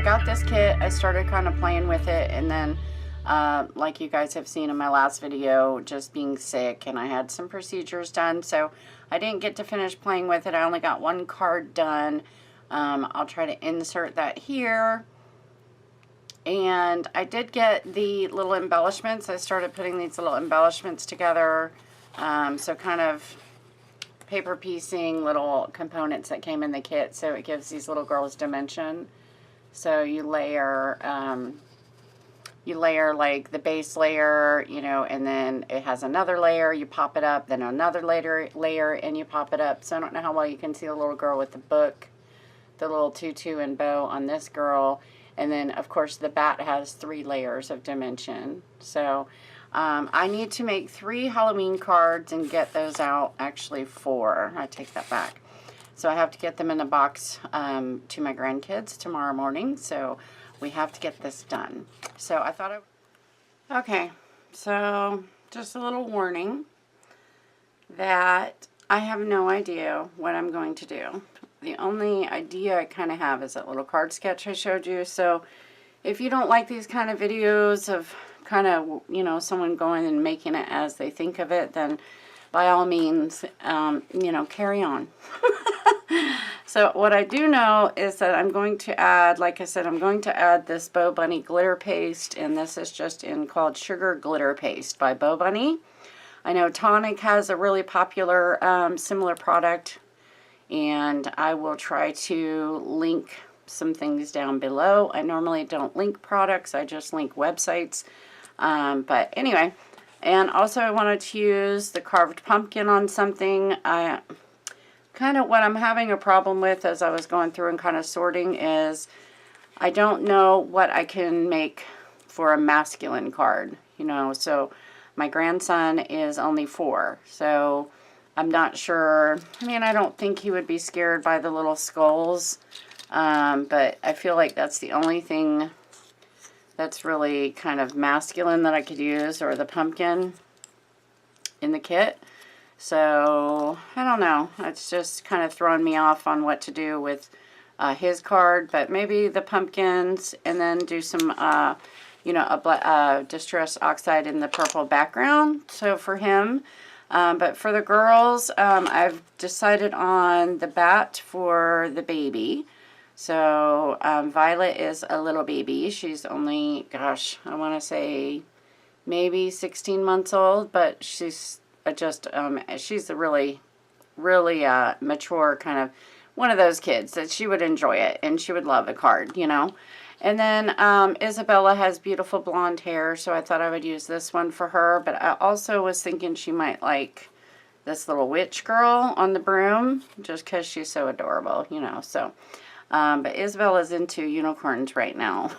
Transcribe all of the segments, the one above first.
got this kit, I started kind of playing with it, and then like you guys have seen in my last video, just being sick, and I had some procedures done, so I didn't get to finish playing with it. I only got one card done. I'll try to insert that here. And I did get the little embellishments. I started putting these little embellishments together. So kind of paper piecing little components that came in the kit, so it gives these little girls dimension. So you layer like the base layer, you know, and then it has another layer, you pop it up, then another layer, and you pop it up. So I don't know how well you can see the little girl with the book, the little tutu and bow on this girl. And then, of course, the bat has 3 layers of dimension. So I need to make 3 Halloween cards and get those out. Actually, 4. I take that back. So I have to get them in a box to my grandkids tomorrow morning. So we have to get this done. So I thought okay, so just a little warning that I have no idea what I'm going to do. The only idea I kind of have is that little card sketch I showed you. So if you don't like these kind of videos of kind of, you know, someone going and making it as they think of it, then by all means, you know, carry on. So what I do know is that I'm going to add, like I said, I'm going to add this Bo Bunny glitter paste, and this is just called Sugar Glitter Paste by Bo Bunny. I know Tonic has a really popular similar product, and I will try to link some things down below. I normally don't link products, I just link websites. But anyway, and also I wanted to use the carved pumpkin on something. Kind of what I'm having a problem with as I was going through and kind of sorting is I don't know what I can make for a masculine card, you know. So my grandson is only 4, so I'm not sure. I mean, I don't think he would be scared by the little skulls, but I feel like that's the only thing that's really kind of masculine that I could use, or the pumpkin in the kit. So I don't know, it's just kind of throwing me off on what to do with his card, but maybe the pumpkins, and then do some you know, a distress oxide in the purple background, so for him. But for the girls, I've decided on the bat for the baby. So Violet is a little baby. She's only, gosh, I want to say maybe 16 months old, but she's just, she's a really mature kind of, one of those kids that she would enjoy it, and she would love the card, you know. And then Isabella has beautiful blonde hair, so I thought I would use this one for her. But I also was thinking she might like this little witch girl on the broom, just because she's so adorable, you know. So, but Isabella's into unicorns right now.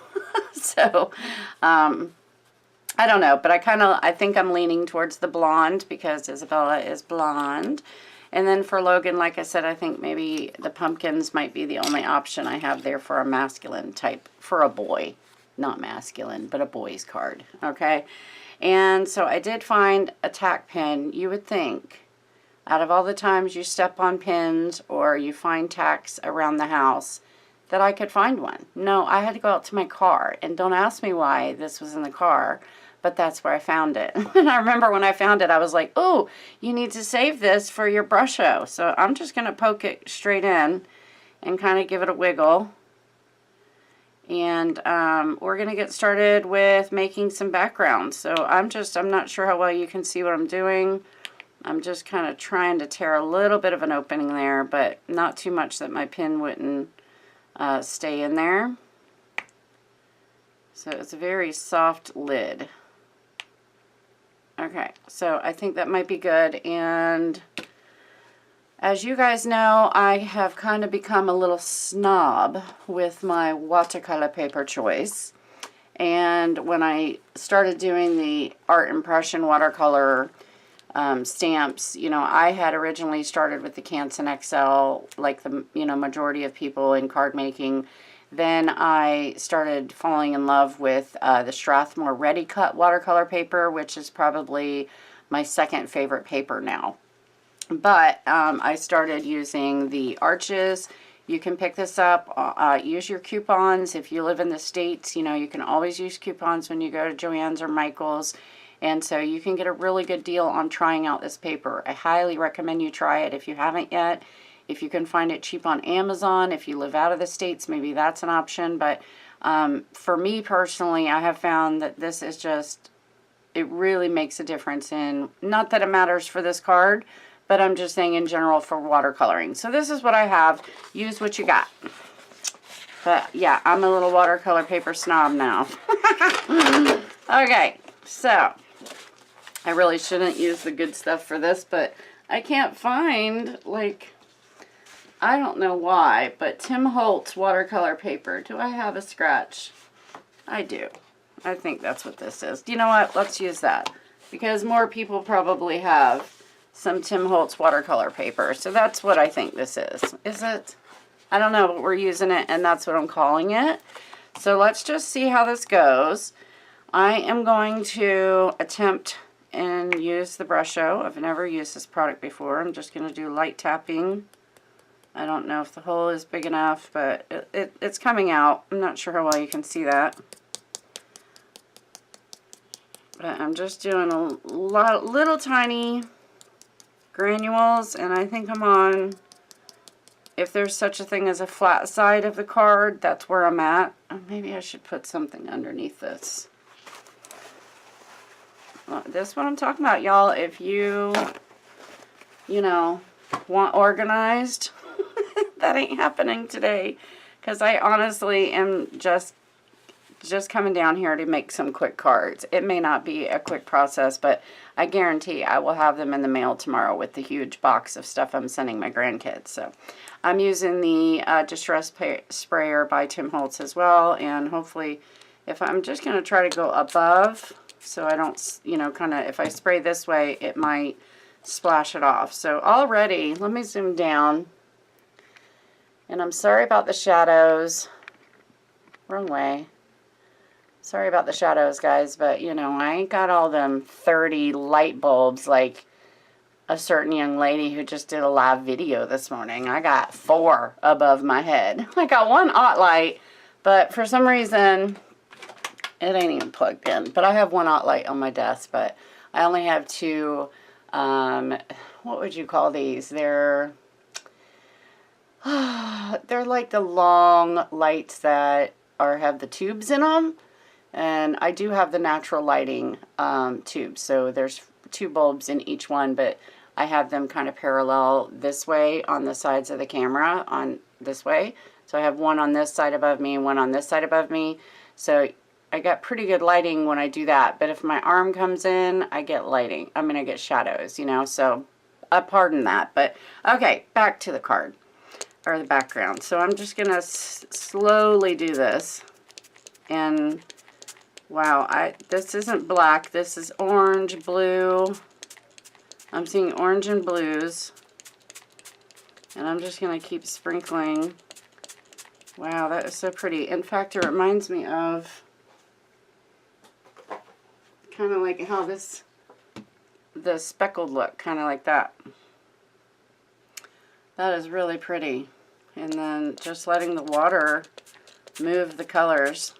So, I don't know, but I think I'm leaning towards the blonde because Isabella is blonde. And then for Logan, like I said, I think maybe the pumpkins might be the only option I have there for a masculine type, for a boy. Not masculine, but a boy's card, okay? And so I did find a tack pin. You would think, out of all the times you step on pins or you find tacks around the house, that I could find one. No, I had to go out to my car, and don't ask me why this was in the car, but that's where I found it. And I remember when I found it, I was like, oh, you need to save this for your brush show. So I'm just going to poke it straight in and kind of give it a wiggle. And we're going to get started with making some backgrounds. So I'm not sure how well you can see what I'm doing. I'm just kind of trying to tear a little bit of an opening there, but not too much that my pin wouldn't stay in there. So it's a very soft lid. Okay, so I think that might be good, and as you guys know, I have kind of become a little snob with my watercolor paper choice, and when I started doing the art impression watercolor stamps, you know, I had originally started with the Canson XL, like the, you know, majority of people in card making. Then I started falling in love with the Strathmore Ready Cut watercolor paper, which is probably my second favorite paper now. But I started using the Arches You can pick this up, use your coupons. If you live in the States, you know, you can always use coupons when you go to Joann's or Michael's. And so you can get a really good deal on trying out this paper. I highly recommend you try it if you haven't yet. If you can find it cheap on Amazon, if you live out of the States, maybe that's an option. But for me personally, I have found that this is just, it really makes a difference in, not that it matters for this card, but I'm just saying in general for watercoloring. So this is what I have. Use what you got. But yeah, I'm a little watercolor paper snob now. Okay, so I really shouldn't use the good stuff for this, but I can't find, like, I don't know why, but Tim Holtz watercolor paper. Do I have a scratch? I do. I think that's what this is. You know what? Let's use that, because more people probably have some Tim Holtz watercolor paper. So that's what I think this is. Is it? I don't know, but we're using it, and that's what I'm calling it. So let's just see how this goes. I am going to attempt and use the Brusho. I've never used this product before. I'm just going to do light tapping. I don't know if the hole is big enough, but it's coming out. I'm not sure how well you can see that. But I'm just doing a little tiny granules, and I think I'm on, if there's such a thing as a flat side of the card, that's where I'm at. Maybe I should put something underneath this. Well, this is what I'm talking about, y'all. If you know, want organized, that ain't happening today, because I honestly am just coming down here to make some quick cards. It may not be a quick process, but I guarantee I will have them in the mail tomorrow with the huge box of stuff I'm sending my grandkids. So I'm using the Distress Sprayer by Tim Holtz as well, and hopefully, if I'm just going to try to go above, so I don't, you know, kind of, if I spray this way, it might splash it off. So already, let me zoom down, and I'm sorry about the shadows. Wrong way. Sorry about the shadows, guys, but, you know, I ain't got all them 30 light bulbs like a certain young lady who just did a live video this morning. I got 4 above my head. I got 1 OT light, but for some reason, it ain't even plugged in. But I have 1 OT light on my desk, but I only have 2, what would you call these? They're like the long lights that have the tubes in them. And I do have the natural lighting tubes, so there's 2 bulbs in each one, but I have them kind of parallel this way on the sides of the camera, on this way. So I have 1 on this side above me and 1 on this side above me. So I got pretty good lighting when I do that, but if my arm comes in, I get lighting. I mean, I get shadows, you know, so pardon that. But okay, back to the card, or the background. So I'm just going to slowly do this, and wow, this isn't black. This is orange, blue. I'm seeing orange and blues. And I'm just going to keep sprinkling. Wow, that is so pretty. In fact, it reminds me of kind of like how the speckled look, kind of like that. That is really pretty. And then just letting the water move the colors.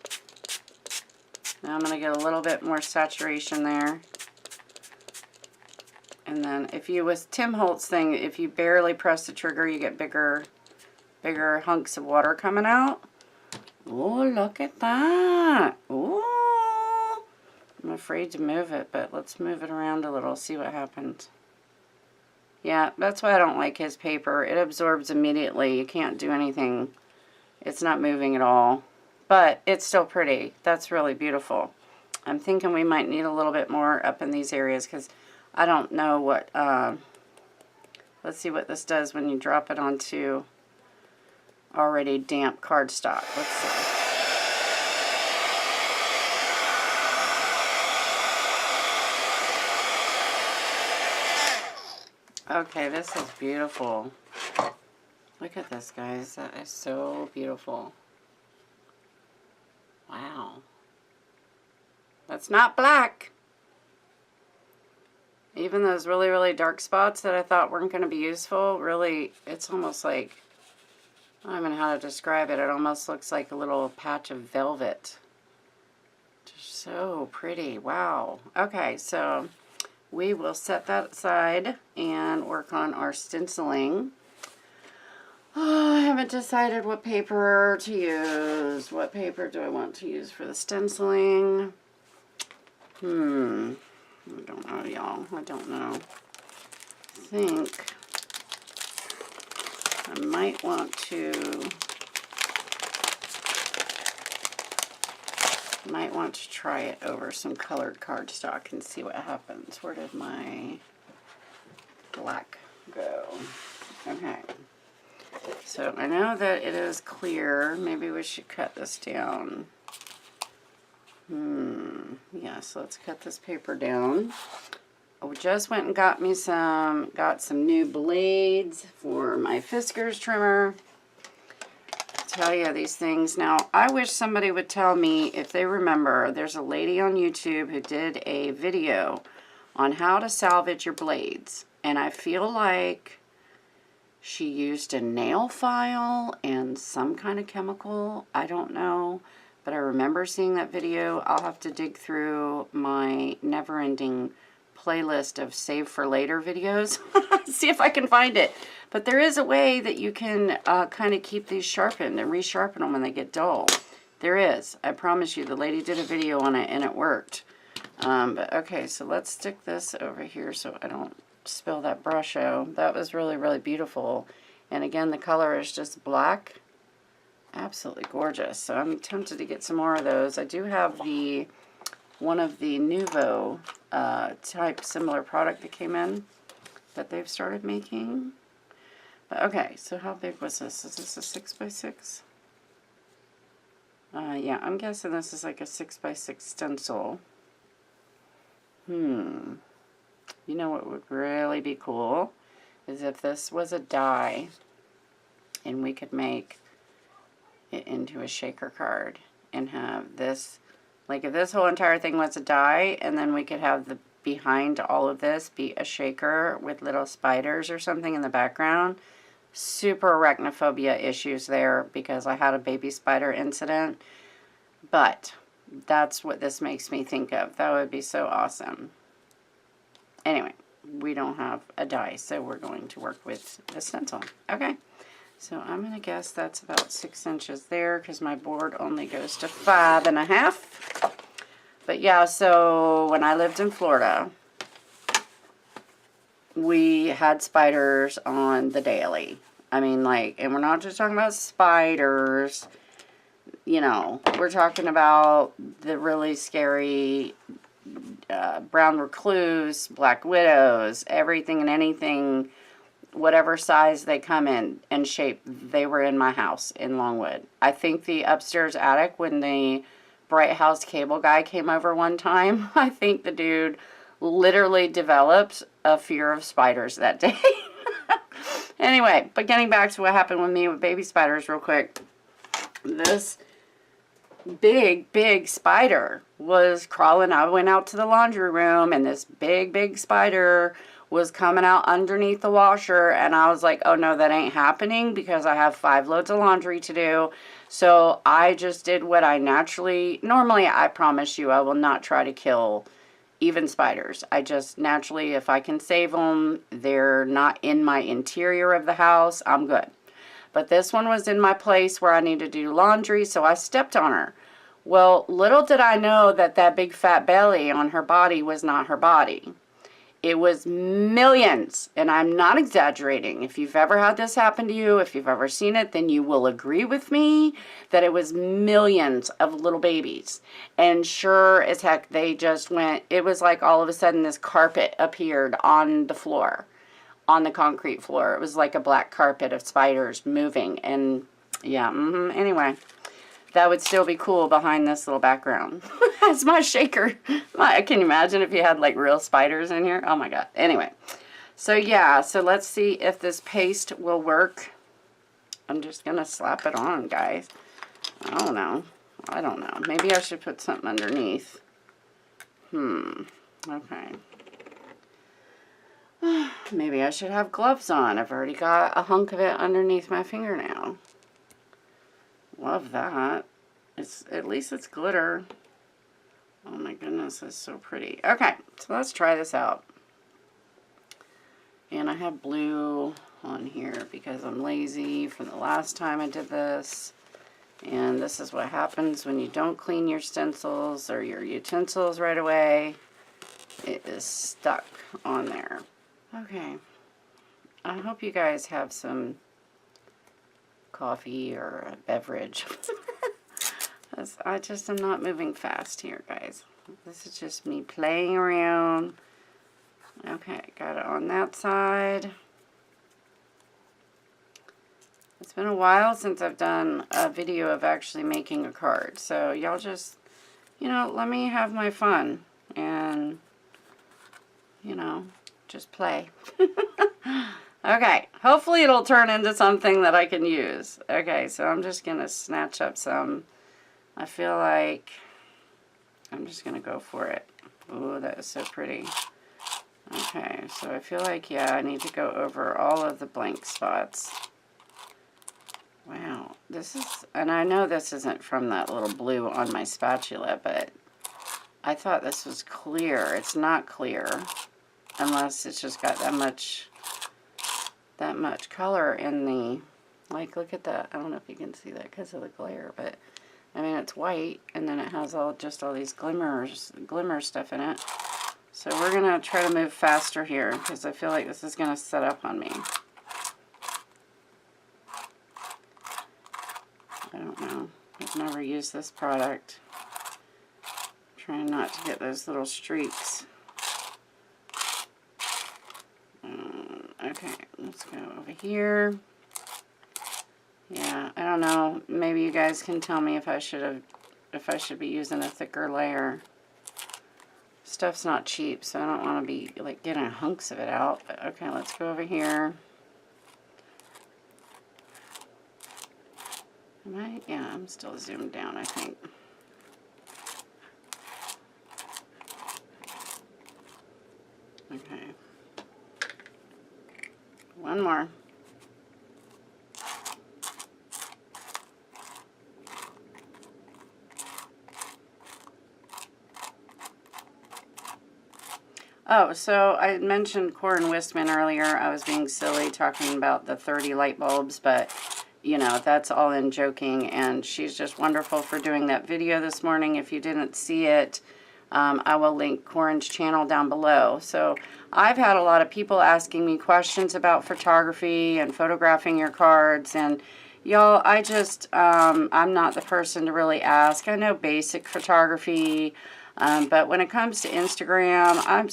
Now I'm going to get a little bit more saturation there. And then if you, with Tim Holtz thing, if you barely press the trigger, you get bigger hunks of water coming out. Oh, look at that. Ooh. I'm afraid to move it, but let's move it around a little, see what happens. Yeah, that's why I don't like his paper. It absorbs immediately. You can't do anything. It's not moving at all. But it's still pretty. That's really beautiful. I'm thinking we might need a little bit more up in these areas, because I don't know what, let's see what this does when you drop it onto already damp cardstock. Let's see. Okay, this is beautiful. Look at this, guys. That is so beautiful. Wow. That's not black. Even those really, really dark spots that I thought weren't going to be useful, really, it's almost like I don't even know how to describe it. It almost looks like a little patch of velvet. Just so pretty. Wow. Okay, so we will set that aside and work on our stenciling. Oh, I haven't decided what paper to use. What paper do I want to use for the stenciling? I don't know, y'all. I don't know. I think I might want to try it over some colored cardstock and see what happens. Where did my black go? Okay. So I know that it is clear. Maybe we should cut this down. Yes, let's cut this paper down. I just went and got some new blades for my Fiscars trimmer. Tell you these things. Now, I wish somebody would tell me if they remember. There's a lady on YouTube who did a video on how to salvage your blades. And I feel like she used a nail file and some kind of chemical. I don't know. But I remember seeing that video. I'll have to dig through my never-ending playlist of save for later videos. See if I can find it. But there is a way that you can kind of keep these sharpened and resharpen them when they get dull. There is. I promise you. The lady did a video on it and it worked. But okay, so let's stick this over here so I don't spill that brush out. That was really, really beautiful. And again, the color is just black. Absolutely gorgeous. So I'm tempted to get some more of those. I do have one of the Nuvo type similar product that came in that they've started making. But okay, so how big was this? Is this a 6x6? Yeah, I'm guessing this is like a 6x6 stencil. You know what would really be cool is if this was a die and we could make it into a shaker card and have this, like if this whole entire thing was a die, and then we could have the behind all of this be a shaker with little spiders or something in the background. Super arachnophobia issues there because I had a baby spider incident, but that's what this makes me think of. That would be so awesome. Anyway, we don't have a die, so we're going to work with the stencil. Okay. So I'm going to guess that's about 6 inches there because my board only goes to 5.5. But yeah, so when I lived in Florida, we had spiders on the daily. I mean, like, and we're not just talking about spiders, you know, we're talking about the really scary brown recluse, black widows, everything and anything. Whatever size they come in and shape, they were in my house in Longwood. I think the upstairs attic, when the Bright House cable guy came over one time, I think the dude literally developed a fear of spiders that day. Anyway, but getting back to what happened with me with baby spiders real quick. This big spider was crawling. I went out to the laundry room and this big spider was coming out underneath the washer, and I was like, oh no, that ain't happening because I have 5 loads of laundry to do. So I just did what I normally, I promise you, I will not try to kill even spiders. I just naturally, if I can save them, they're not in my interior of the house, I'm good. But this one was in my place where I need to do laundry, so I stepped on her. Well, little did I know that that big fat belly on her body was not her body. It was millions, and I'm not exaggerating. If you've ever had this happen to you, if you've ever seen it, then you will agree with me that it was millions of little babies. And sure as heck, they just went, it was like all of a sudden this carpet appeared on the floor, on the concrete floor. It was like a black carpet of spiders moving, and yeah, anyway. That would still be cool behind this little background. As my shaker. Can you imagine if you had like real spiders in here? Oh my god. Anyway. So yeah, so let's see if this paste will work. I'm just going to slap it on, guys. I don't know. Maybe I should put something underneath. Okay. Maybe I should have gloves on. I've already got a hunk of it underneath my fingernail. Love that. At least it's glitter. Oh my goodness, it's so pretty. Okay, so let's try this out. And I have blue on here because I'm lazy from the last time I did this. And this is what happens when you don't clean your stencils or your utensils right away. It is stuck on there. Okay. I hope you guys have some coffee or a beverage. I just am not moving fast here, guys. This is just me playing around. Okay, got it on that side. It's been a while since I've done a video of actually making a card. So y'all just, you know, let me have my fun and, you know, just play. Okay, hopefully it'll turn into something that I can use. Okay, so I'm just going to snatch up some. I feel like I'm just going to go for it. Ooh, that is so pretty. Okay, so I feel like, yeah, I need to go over all of the blank spots. Wow, this is, and I know this isn't from that little blue on my spatula, but I thought this was clear. It's not clear unless it's just got that much color in the, like, look at that. I don't know if you can see that because of the glare, but I mean, it's white, and then it has all these glimmer stuff in it. So we're going to try to move faster here because I feel like this is going to set up on me. I don't know. I've never used this product. I'm trying not to get those little streaks. Okay, let's go over here. Yeah, I don't know. Maybe you guys can tell me if I should be using a thicker layer. Stuff's not cheap, so I don't want to be like getting hunks of it out. But okay, let's go over here. Am I? Yeah, I'm still zoomed down, I think. Okay. One more. Oh, so I mentioned Corin Wistman earlier. I was being silly talking about the 30 light bulbs, but, you know, that's all in joking, and she's just wonderful for doing that video this morning. If you didn't see it, I will link Corin's channel down below. So I've had a lot of people asking me questions about photography and photographing your cards, and y'all, I just, I'm not the person to really ask. I know basic photography, but when it comes to Instagram, I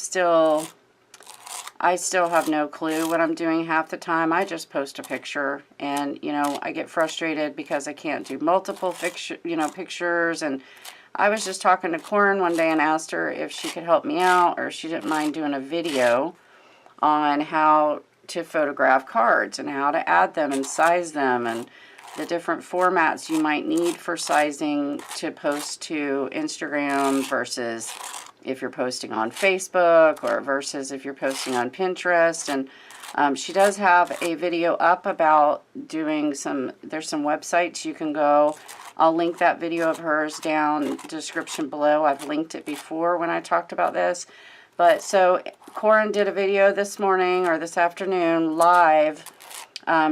still have no clue what I'm doing half the time. I just post a picture, and, you know, I get frustrated because I can't do multiple pictures. And I was just talking to Corin one day and asked her if she could help me out, or if she didn't mind doing a video on how to photograph cards and how to add them and size them and the different formats you might need for sizing to post to Instagram versus if you're posting on Facebook, or versus if you're posting on Pinterest. And she does have a video up about doing there's some websites you can go. I'll link that video of hers down in the description below. I've linked it before when I talked about this. But so Corin did a video this morning or this afternoon live,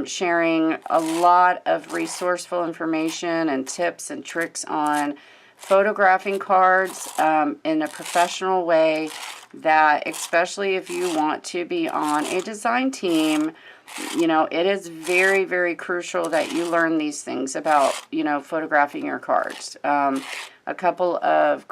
sharing a lot of resourceful information and tips and tricks on photographing cards in a professional way, that especially if you want to be on a design team, you know, it is very, very crucial that you learn these things about, you know, photographing your cards. A couple of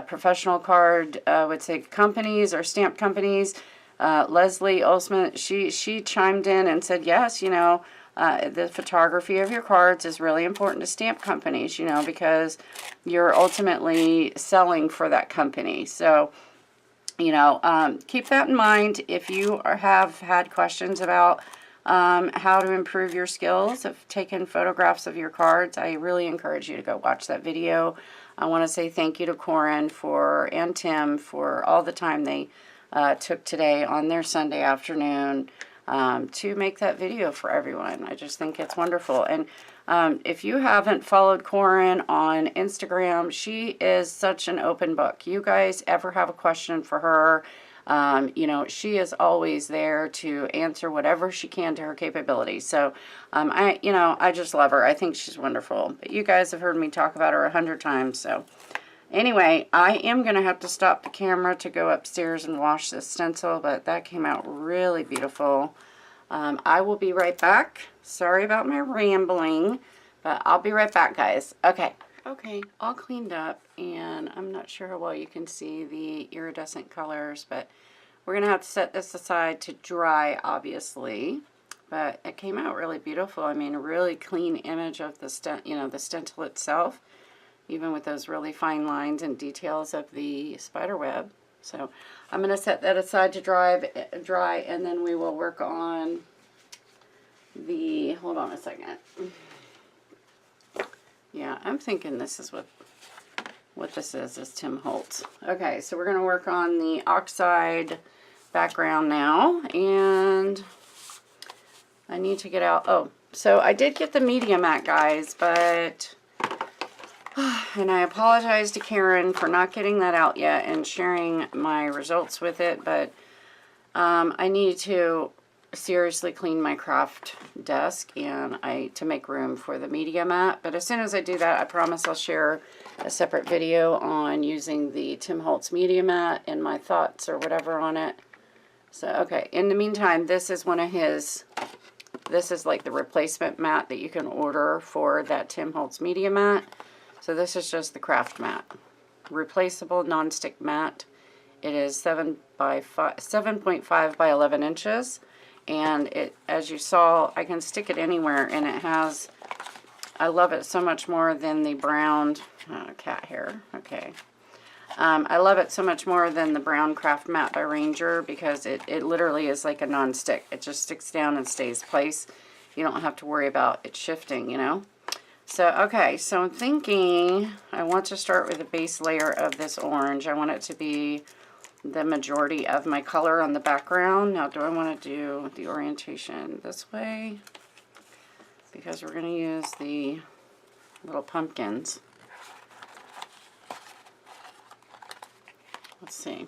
professional card, I would say companies or stamp companies, Leslie Olsman, she chimed in and said, yes, you know, the photography of your cards is really important to stamp companies, you know, because you're ultimately selling for that company. So, you know, keep that in mind if you have had questions about how to improve your skills of taking photographs of your cards. I really encourage you to go watch that video. I want to say thank you to Corin and Tim for all the time they took today on their Sunday afternoon to make that video for everyone. I just think it's wonderful. And If you haven't followed Corin on Instagram, she is such an open book. You guys ever have a question for her, you know, she is always there to answer whatever she can to her capabilities. So, I just love her. I think she's wonderful. But you guys have heard me talk about her 100 times. So, anyway, I am going to have to stop the camera to go upstairs and wash this stencil, but that came out really beautiful. I will be right back. Sorry about my rambling, but I'll be right back, guys. Okay, all cleaned up, and I'm not sure how well you can see the iridescent colors, but we're going to have to set this aside to dry, obviously. But it came out really beautiful. I mean, a really clean image of the the stencil itself, even with those really fine lines and details of the spider web. So I'm going to set that aside to dry, and then we will work on the, hold on a second. Yeah, I'm thinking this is what this is Tim Holtz. Okay, so we're going to work on the Oxide background now, and I need to get out, oh, so I did get the media mat, guys, but, and I apologize to Karen for not getting that out yet and sharing my results with it, but I need to seriously clean my craft desk and to make room for the media mat. But as soon as I do that, I promise I'll share a separate video on using the Tim Holtz media mat and my thoughts or whatever on it. So, okay, in the meantime, this is one of his, this is like the replacement mat that you can order for that Tim Holtz media mat. So this is just the craft mat. Replaceable nonstick mat. It is 7.5 by 11 inches. And it, as you saw, I can stick it anywhere, and it has, I love it so much more than the brown, cat hair, okay. I love it so much more than the brown craft mat by Ranger, because it literally is like a non-stick. It just sticks down and stays place. You don't have to worry about it shifting, you know. So, okay, so I'm thinking I want to start with the base layer of this orange. I want it to be the majority of my color on the background. Now, do I want to do the orientation this way? Because we're going to use the little pumpkins. Let's see.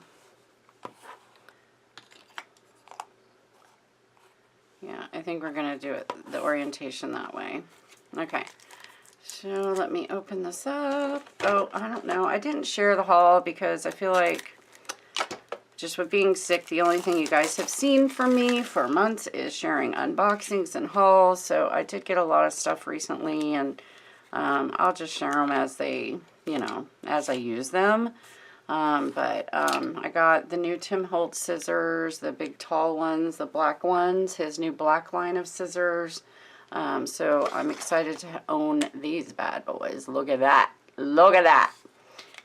Yeah, I think we're going to do it the orientation that way. Okay. So let me open this up. Oh, I don't know. I didn't share the haul because I feel like just with being sick, the only thing you guys have seen from me for months is sharing unboxings and hauls. So I did get a lot of stuff recently, and I'll just share them as they, as I use them. I got the new Tim Holtz scissors, the big tall ones, the black ones, his new black line of scissors. So I'm excited to own these bad boys. Look at that. Look at that.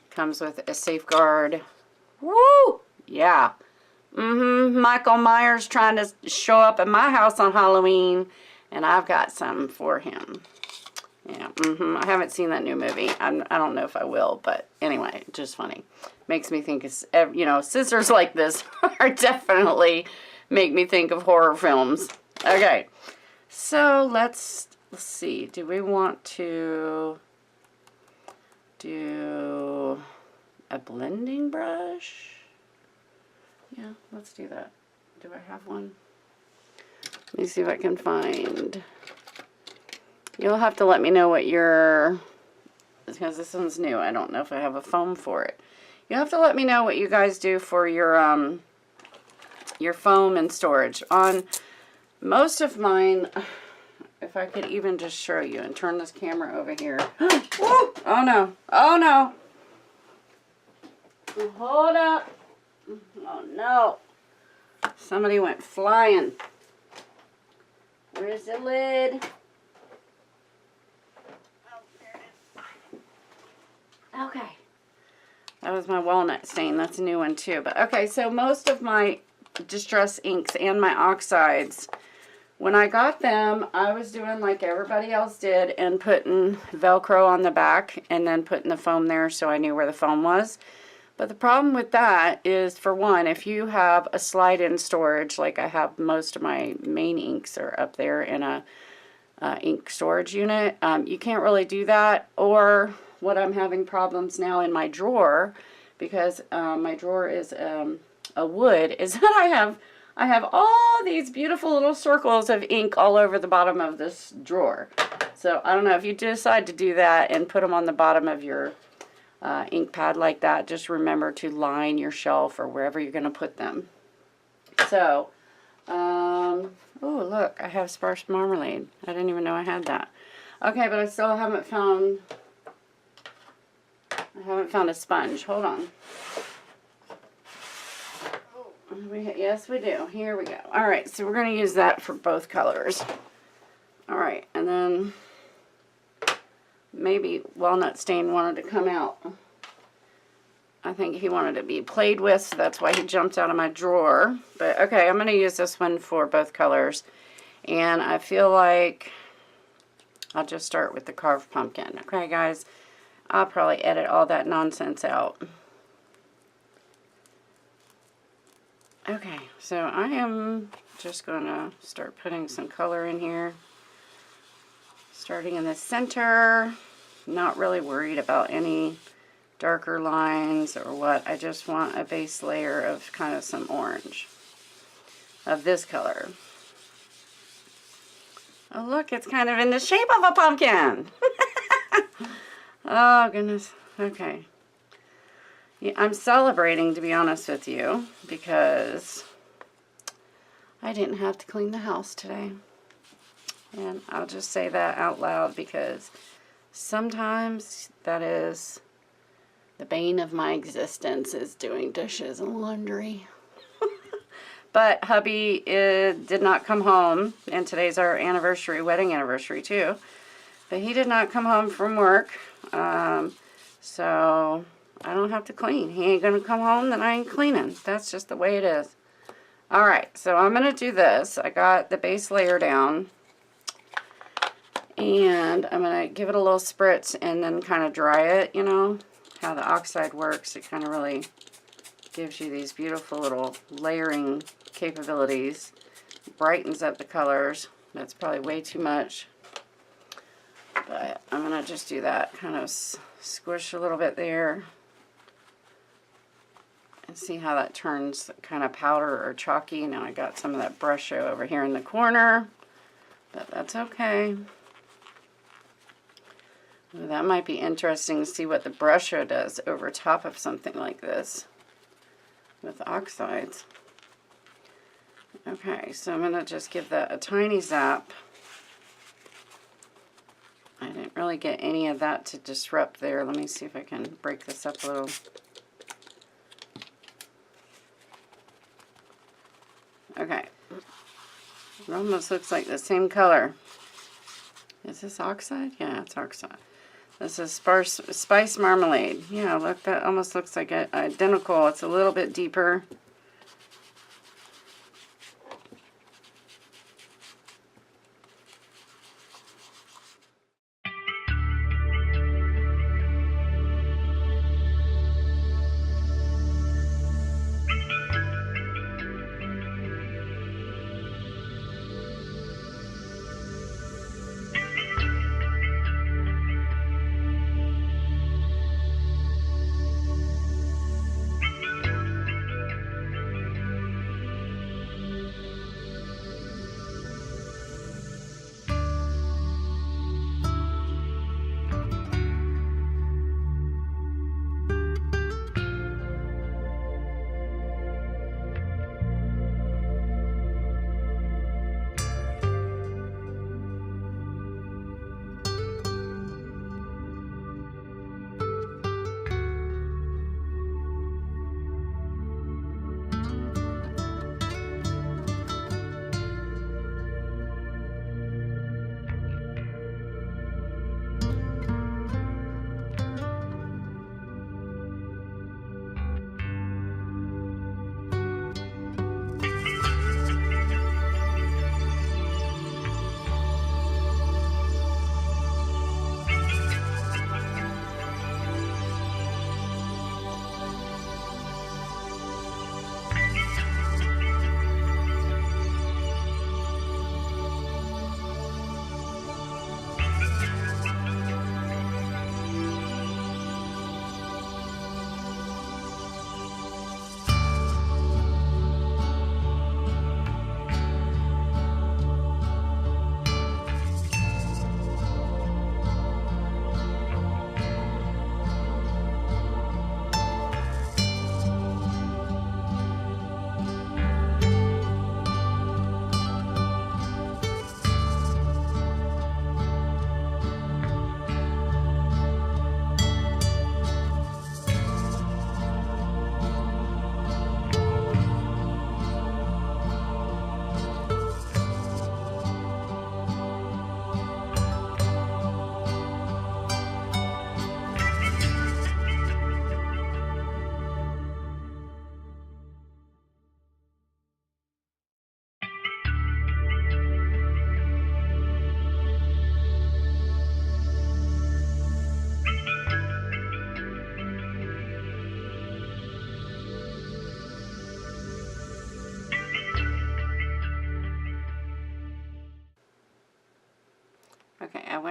Comes with a safeguard. Woo! Yeah. Michael Myers trying to show up at my house on Halloween, and I've got something for him. Yeah. I haven't seen that new movie. I don't know if I will, but anyway, just funny. Makes me think, scissors like this are definitely make me think of horror films. Okay. So let's see. Do we want to do a blending brush? Yeah, let's do that. Do I have one? Let me see if I can find. You'll have to let me know what because this one's new. I don't know if I have a foam for it. You'll have to let me know what you guys do for your foam and storage. On most of mine, if I could even just show you and turn this camera over here. Oh no, oh no. Hold up. Oh no. Somebody went flying. Where's the lid? Oh, there it is. Okay. That was my walnut stain. That's a new one too. But okay, so most of my Distress inks and my Oxides, when I got them, I was doing like everybody else did and putting Velcro on the back and then putting the foam there so I knew where the foam was. But the problem with that is, for one, if you have a slide-in storage, like I have, most of my main inks are up there in a ink storage unit. You can't really do that, or what I'm having problems now in my drawer, because my drawer is a wood, is that I have all these beautiful little circles of ink all over the bottom of this drawer. So I don't know if you decide to do that and put them on the bottom of your ink pad like that, just remember to line your shelf or wherever you're going to put them. So, oh look, I have sparse marmalade. I didn't even know I had that. Okay, but I still haven't found a sponge. Hold on. Yes, we do. Here we go. All right, so we're going to use that for both colors. All right, and then maybe Walnut Stain wanted to come out. I think he wanted to be played with, so that's why he jumped out of my drawer. But okay, I'm going to use this one for both colors. And I feel like I'll just start with the carved pumpkin. Okay, guys, I'll probably edit all that nonsense out. Okay, so I am just going to start putting some color in here. Starting in the center. Not really worried about any darker lines or what. I just want a base layer of kind of some orange of this color. Oh look, it's kind of in the shape of a pumpkin. Oh goodness. Okay. Yeah, I'm celebrating, to be honest with you, because I didn't have to clean the house today. And I'll just say that out loud, because sometimes that is the bane of my existence, is doing dishes and laundry. But hubby did not come home, and today's our anniversary, wedding anniversary too. But he did not come home from work, so I don't have to clean. He ain't going to come home, then I ain't cleaning. That's just the way it is. Alright, so I'm going to do this. I got the base layer down. And I'm going to give it a little spritz and then kind of dry it, you know. How the oxide works. It kind of really gives you these beautiful little layering capabilities. Brightens up the colors. That's probably way too much. But I'm going to just do that. Kind of squish a little bit there. And see how that turns kind of powder or chalky. Now I got some of that brush show over here in the corner. But that's okay. Well, that might be interesting to see what the brush show does over top of something like this with oxides. Okay, so I'm going to just give that a tiny zap. I didn't really get any of that to disrupt there. Let me see if I can break this up a little. Okay. It almost looks like the same color. Is this oxide? Yeah, it's oxide. This is spice marmalade. Yeah, look, that almost looks like identical. It's a little bit deeper.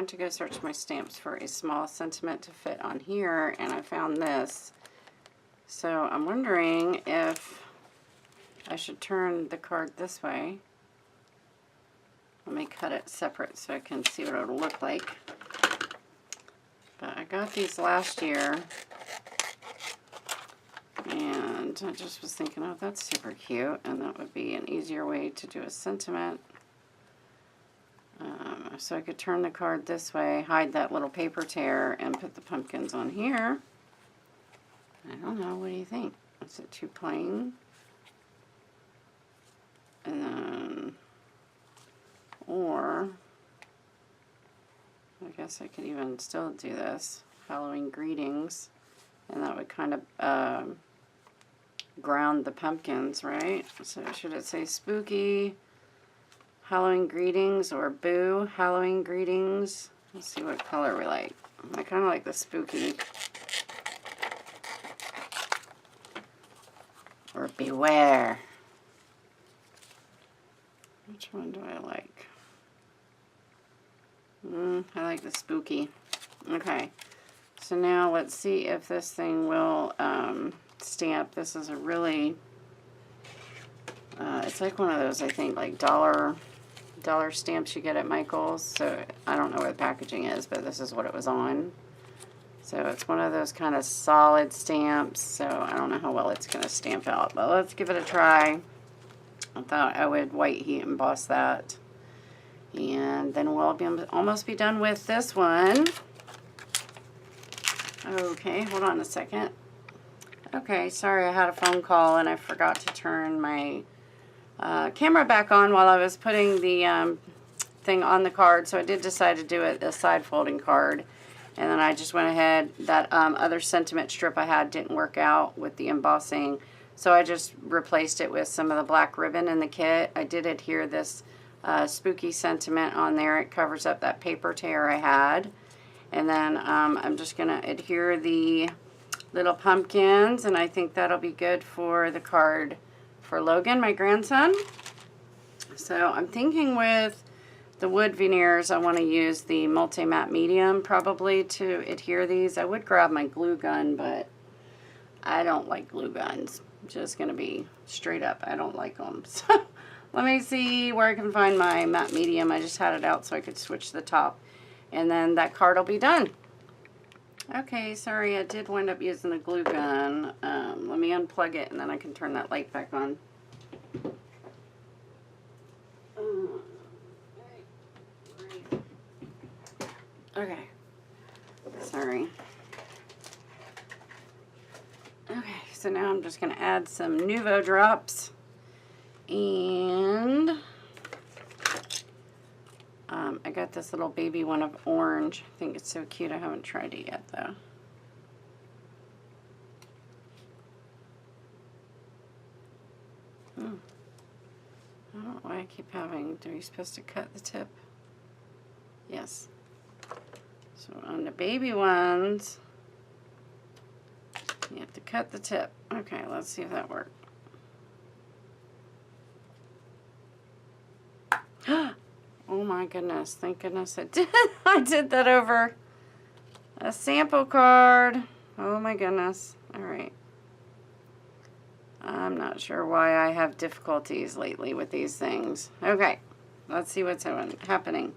went to go search my stamps for a small sentiment to fit on here, and I found this. So I'm wondering if I should turn the card this way. Let me cut it separate so I can see what it'll look like. But I got these last year, and I just was thinking, oh, that's super cute, and that would be an easier way to do a sentiment. So I could turn the card this way, hide that little paper tear, and put the pumpkins on here. I don't know, what do you think? Is it too plain? And then, or, I guess I could even still do this, Halloween greetings, and that would kind of ground the pumpkins, right? So should it say spooky Halloween greetings or boo Halloween greetings? Let's see what color we like. I kind of like the spooky. Or beware. Which one do I like? I like the spooky. Okay. So now let's see if this thing will stamp. This is a really, it's like one of those, I think, like dollar stamps you get at Michael's. So I don't know where the packaging is, but this is what it was on. So it's one of those kind of solid stamps. So I don't know how well it's going to stamp out, but let's give it a try. I thought I would white heat emboss that. And then we'll almost be done with this one. Okay, hold on a second. Okay, sorry, I had a phone call and I forgot to turn my camera back on while I was putting the thing on the card. So I did decide to do it a side folding card. And then I just went ahead, that other sentiment strip I had didn't work out with the embossing. So I just replaced it with some of the black ribbon in the kit. I did adhere this spooky sentiment on there. It covers up that paper tear I had. And then I'm just going to adhere the little pumpkins, and I think that'll be good for the card for Logan, my grandson. So I'm thinking with the wood veneers, I want to use the multi-matte medium probably to adhere these. I would grab my glue gun, but I don't like glue guns. I'm just going to be straight up. I don't like them. So let me see where I can find my matte medium. I just had it out so I could switch the top. And then that card will be done. Okay, sorry, I did wind up using the glue gun. Let me unplug it and then I can turn that light back on. Okay, sorry. Okay, so now I'm just going to add some Nuvo drops. And I got this little baby one of orange. I think it's so cute. I haven't tried it yet, though. I don't know why I keep having... Are you supposed to cut the tip? Yes. So on the baby ones, you have to cut the tip. Okay, let's see if that worked. Oh my goodness, thank goodness it did. I did that over a sample card. Oh my goodness. All right. I'm not sure why I have difficulties lately with these things. Okay, let's see what's happening.